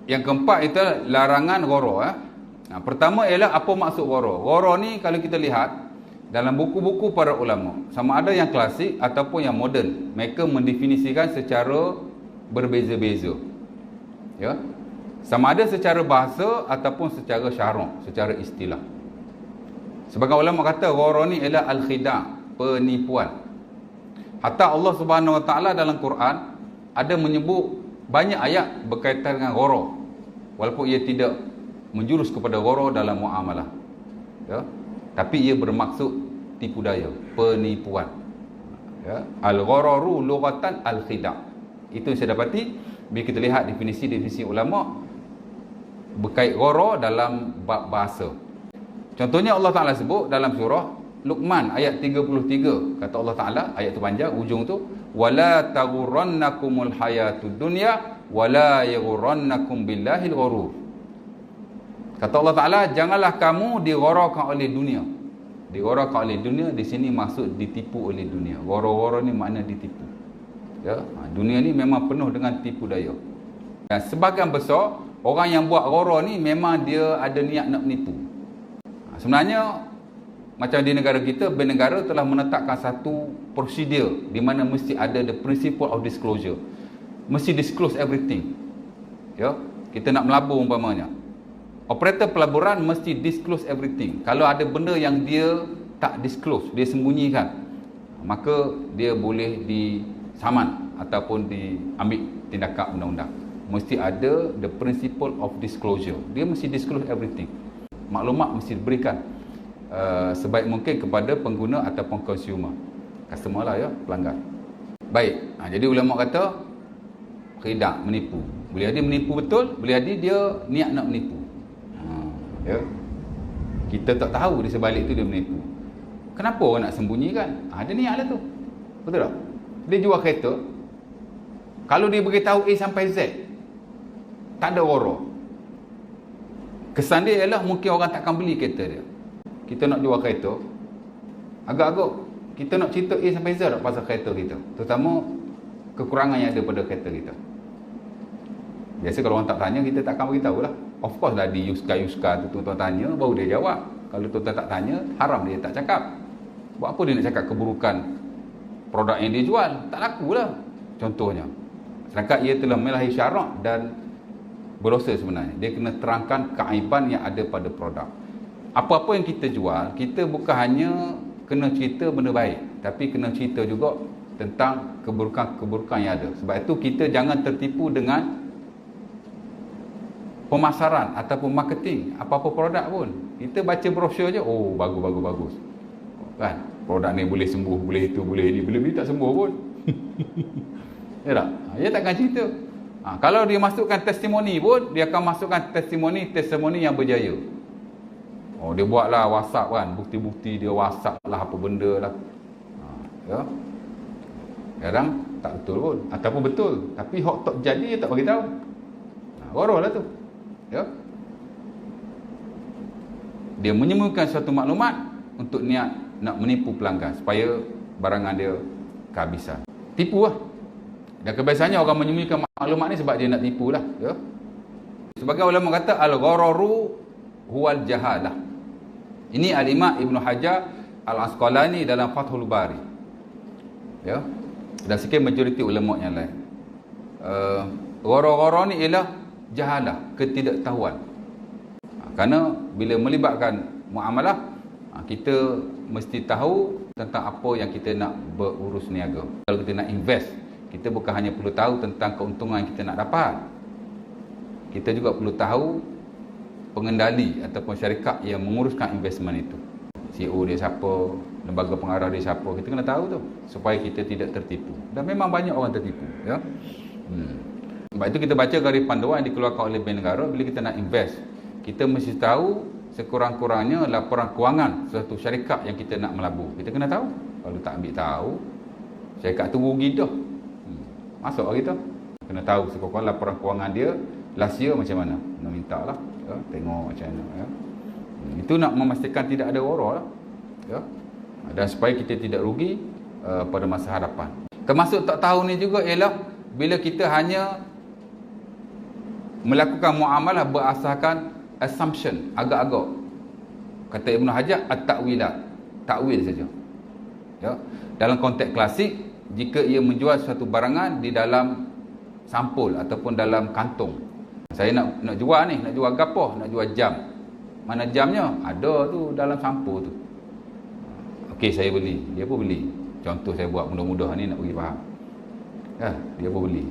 Yang keempat itu larangan ghara. Pertama ialah apa maksud ghara. Ghara ni kalau kita lihat dalam buku-buku para ulama, sama ada yang klasik ataupun yang moden, mereka mendefinisikan secara berbeza-beza. Ya. Sama ada secara bahasa ataupun secara syarak, secara istilah. Sebagai ulama kata ghara ni ialah al-khida', penipuan. Hatta Allah Subhanahu Wa Taala dalam Quran ada menyebut banyak ayat berkaitan dengan ghara, walaupun ia tidak menjurus kepada ghara dalam muamalah. Ya. Tapi ia bermaksud tipu daya, penipuan. Ya. Al-ghararu lughatan al-khida'. Itu yang saya dapati bila kita lihat definisi-definisi ulama berkait ghara dalam bab bahasa. Contohnya Allah Ta'ala sebut dalam surah Luqman ayat 33, kata Allah Ta'ala, ayat tu panjang, ujung tu, wala taghurrannakumul hayatud dunya wala yaghurrannakum billahil ghurur. Kata Allah Ta'ala, janganlah kamu digharakan oleh dunia. Digharakan oleh dunia di sini maksud ditipu oleh dunia. Ghara-ghara ni makna ditipu. Ya, dunia ni memang penuh dengan tipu daya. Dan sebahagian besar orang yang buat ghara ni memang dia ada niat nak menipu. Sebenarnya macam di negara kita, negara telah menetapkan satu prosedur di mana mesti ada the principle of disclosure. Mesti disclose everything. Ya, kita nak melabur umpamanya. Operator pelaburan mesti disclose everything. Kalau ada benda yang dia tak disclose, dia sembunyikan, maka dia boleh disaman ataupun diambil tindakan undang-undang. Mesti ada the principle of disclosure. Dia mesti disclose everything. Maklumat mesti diberikan sebaik mungkin kepada pengguna ataupun consumer. Customer lah ya, pelanggan. Baik, jadi ulama kata khida', menipu. Boleh jadi menipu betul, boleh jadi dia niat nak menipu. Ya. Kita tak tahu di sebalik tu dia menipu. Kenapa orang nak sembunyikan? Dia niat lah tu. Betul tak? Dia jual kereta, kalau dia beritahu A sampai Z, tak ada ghara. Kesan dia ialah mungkin orang takkan beli kereta dia. Kita nak jual kereta, agak-agak kita nak cerita A sampai Z tak pasal kereta kita, terutama kekurangan yang ada pada kereta kita. Biasa kalau orang tak tanya, kita takkan beritahu lah. Of course lah di Yuska tu tuan-tuan tanya, baru dia jawab. Kalau tuan-tuan tak tanya, haram dia tak cakap. Buat apa dia nak cakap keburukan produk yang dia jual? Tak laku lah. Contohnya, sedangkan ia telah menyalahi syarak dan berdosa sebenarnya. Dia kena terangkan keaiban yang ada pada produk. Apa-apa yang kita jual, kita bukan hanya kena cerita benda baik, tapi kena cerita juga tentang keburukan-keburukan yang ada. Sebab itu kita jangan tertipu dengan pemasaran ataupun marketing apa-apa produk pun. Kita baca brosur je, oh bagus kan, produk ni boleh sembuh, boleh itu, boleh ini, boleh tak sembuh pun. Ya tak? Dia takkan cerita. Kalau dia masukkan testimoni pun, dia akan masukkan testimoni yang berjaya. Dia buatlah WhatsApp kan, bukti-bukti dia WhatsApp lah apa benda lah. Ya. Kadang tak betul pun, ataupun betul tapi hak tak jadi dia tak bagi tahu. Ghara lah tu. Ya. Dia menyembunyikan suatu maklumat untuk niat nak menipu pelanggan supaya barangan dia kehabisan. Tipu lah. Dan kebiasaannya orang menyembunyikan maklumat ni sebab dia nak tipu lah. Ya. Sebagai ulama kata al-ghararu huwal jahalah. Ini al-Imam Ibn Hajar Al-Asqalani dalam Fathul Bari. Ya. Dan sikit majoriti ulama yang lain. Ghara-ghara ni ialah jahalah, ketidaktahuan. Kerana bila melibatkan muamalah, kita mesti tahu tentang apa yang kita nak berurus niaga. Kalau kita nak invest, kita bukan hanya perlu tahu tentang keuntungan yang kita nak dapat, kita juga perlu tahu pengendali ataupun syarikat yang menguruskan investment itu. CEO dia siapa, lembaga pengarah dia siapa, kita kena tahu tu supaya kita tidak tertipu. Dan memang banyak orang tertipu, ya. Sebab itu kita baca garis panduan yang dikeluarkan oleh Bank Negara bila kita nak invest. Kita mesti tahu sekurang-kurangnya laporan kewangan suatu syarikat yang kita nak melabur. Kita kena tahu. Kalau tak ambil tahu, syarikat tu rugi dah. Masuk lah kita. Kena tahu sekurang-kurangnya laporan kewangan dia last year macam mana. Nak minta lah. Ya, tengok macam mana. Ya. Itu nak memastikan tidak ada ghara lah. Ya. Dan supaya kita tidak rugi pada masa hadapan. Termasuk tak tahu ni juga ialah bila kita hanya melakukan muamalah berasaskan assumption, agak-agak. Kata Ibn Hajar, at-ta'wilat, takwil saja. Ya. Dalam konteks klasik, jika ia menjual suatu barangan di dalam sampul ataupun dalam kantung. Saya nak jual ni, nak jual gapoh, nak jual jam. Mana jamnya? Ada tu dalam sampul tu. Okey, saya beli, dia pun beli. Contoh saya buat mudah-mudah ni nak bagi faham. Ya, dia pun beli,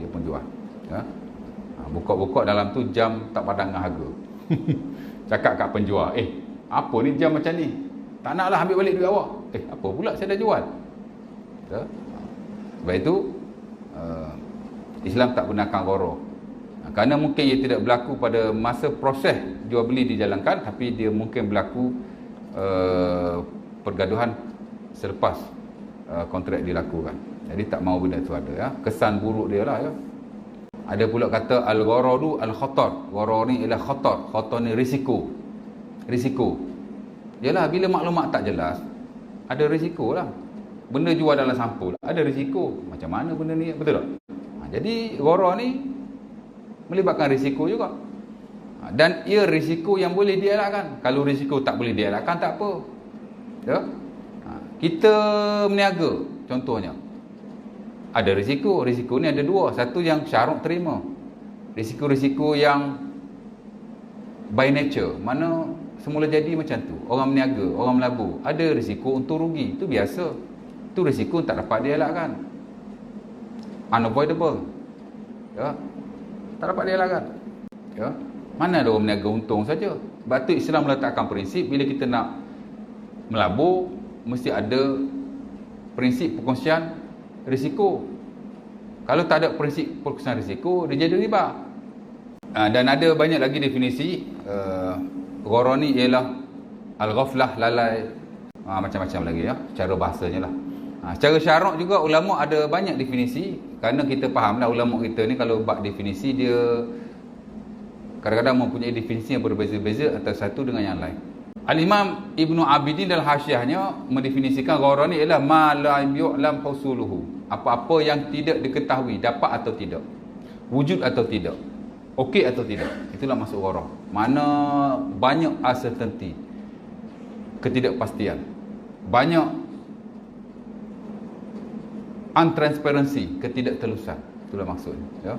dia pun jual. Ya. Buka-buka dalam tu jam tak padang dengan harga. Cakap kat penjual, apa ni jam macam ni? Tak naklah ambil balik duit awak. Apa pula saya dah jual. Ya. Sebab itu Islam tak benarkan ghara. Kerana mungkin ia tidak berlaku pada masa proses jual beli dijalankan, tapi dia mungkin berlaku pergaduhan selepas kontrak dilakukan. Jadi tak mahu benda tu ada, ya. Kesan buruk dia lah, ya. Ada pula kata al-gharadu al-khatar. Ghara ni ialah khatar. Khatar ni risiko. Risiko. Yalah, bila maklumat tak jelas, ada risiko lah. Benda jual dalam sampul, ada risiko. Macam mana benda ni, betul tak? Jadi ghara ni melibatkan risiko juga. Dan ia risiko yang boleh dielakkan. Kalau risiko tak boleh dielakkan, tak apa. Ya? Kita meniaga, contohnya. Ada risiko. Risiko ni ada dua. Satu yang syarak terima. Risiko-risiko yang by nature. Mana semula jadi macam tu. Orang meniaga, orang melabur. Ada risiko untuk rugi. Itu biasa. Itu risiko tak dapat dielakkan. Unavoidable. Ya. Tak dapat dielakkan. Ya. Mana ada orang meniaga untung saja. Sebab tu Islam meletakkan prinsip, bila kita nak melabur, mesti ada prinsip perkongsian risiko. Kalau tak ada prinsip perkongsian risiko, dia jadi riba. Dan ada banyak lagi definisi. Ghara ni ialah al-ghaflah, lalai, macam-macam lagi, ya, cara bahasanya lah. Secara syarak juga ulama ada banyak definisi. Kerana kita fahamlah ulama kita ni kalau bab definisi, dia kadang-kadang mempunyai definisi yang berbeza-beza antara satu dengan yang lain. Al-Imam Ibnu Abidin dalam hasyiahnya mendefinisikan ghara ni ialah ma la yu'lam husuluhu. Apa-apa yang tidak diketahui, dapat atau tidak, wujud atau tidak, okey atau tidak, itulah masuk ghara. Mana banyak uncertainty, ketidakpastian, banyak untransparency, ketidaktelusan, itulah maksudnya, ya.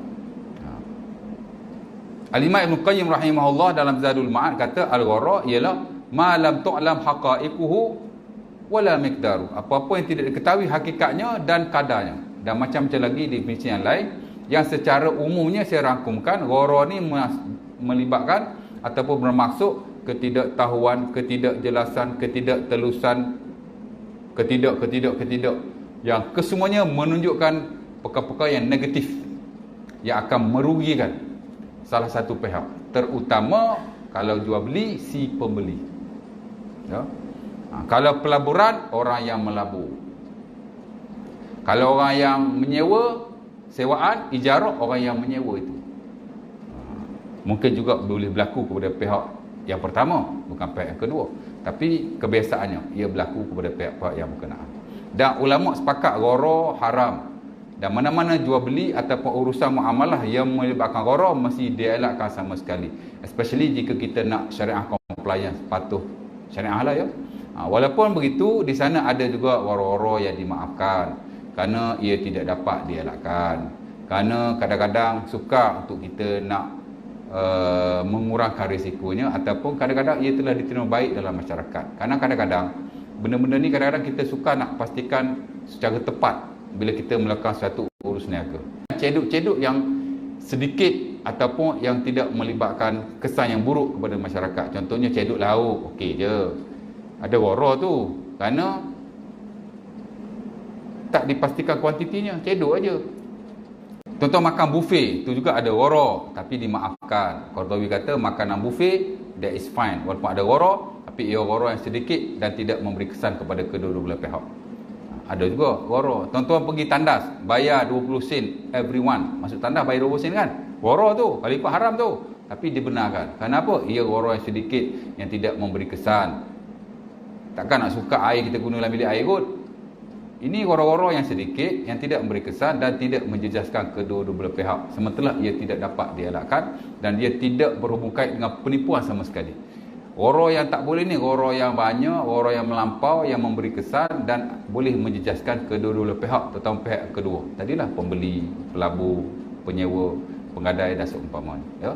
Al-Imam Ibn Qayyim rahimahullah dalam Zadul Ma'ad kata al-ghara ialah ma lam tu'lam haqa'iquhu wala miqdaru. Apa-apa yang tidak diketahui hakikatnya dan kadarnya. Dan macam-macam lagi definisi yang lain yang secara umumnya saya rangkumkan, ghara ni melibatkan ataupun bermaksud ketidaktahuan, ketidakjelasan, ketidaktelusan, ketidak yang kesemuanya menunjukkan perkara-perkara yang negatif yang akan merugikan salah satu pihak, terutama kalau jual beli si pembeli, ya. Kalau pelaburan, orang yang melabur. Kalau orang yang menyewa, sewaan, ijarah, orang yang menyewa itu. Mungkin juga boleh berlaku kepada pihak yang pertama, bukan pihak yang kedua, tapi kebiasaannya ia berlaku kepada pihak-pihak yang berkenaan. Dan ulama sepakat ghara haram. Dan mana-mana jual beli ataupun urusan muamalah yang melibatkan ghara mesti dielakkan sama sekali. Especially jika kita nak syariah compliance, patuh syariah lah, ya. Walaupun begitu, di sana ada juga ghara-ghara yang dimaafkan kerana ia tidak dapat dielakkan. Kerana kadang-kadang sukar untuk kita nak mengurangkan risikonya, ataupun kadang-kadang ia telah diterima baik dalam masyarakat. Kerana kadang-kadang benda-benda ni kadang-kadang kita suka nak pastikan secara tepat bila kita melakukan suatu urus niaga. Ceduk-ceduk yang sedikit ataupun yang tidak melibatkan kesan yang buruk kepada masyarakat. Contohnya ceduk lauk, okey je. Ada ghara tu kerana tak dipastikan kuantitinya, ceduk aja. Contoh makan buffet, tu juga ada ghara tapi dimaafkan. Qardawi kata makanan buffet that is fine, walaupun ada ghara, tapi ia ghara yang sedikit dan tidak memberi kesan kepada kedua-dua belah pihak. Ada juga ghara. Tuan-tuan pergi tandas, bayar 20 sen everyone. Masuk tandas bayar 20 sen kan? Ghara tu, kalau ikut haram tu. Tapi dibenarkan. Kenapa? Ia ghara yang sedikit yang tidak memberi kesan. Takkan nak suka air kita guna dalam bilik air kot. Ini goro-goro yang sedikit, yang tidak memberi kesan dan tidak menjejaskan kedua-dua belah pihak. Sementara ia tidak dapat dielakkan dan dia tidak berhubung kait dengan penipuan sama sekali. Goro yang tak boleh ni, goro yang banyak, goro yang melampau, yang memberi kesan dan boleh menjejaskan kedua-dua belah pihak, terutama pihak kedua. Tadilah pembeli, pelabur, penyewa, penggadai dan seumpamanya. Ya.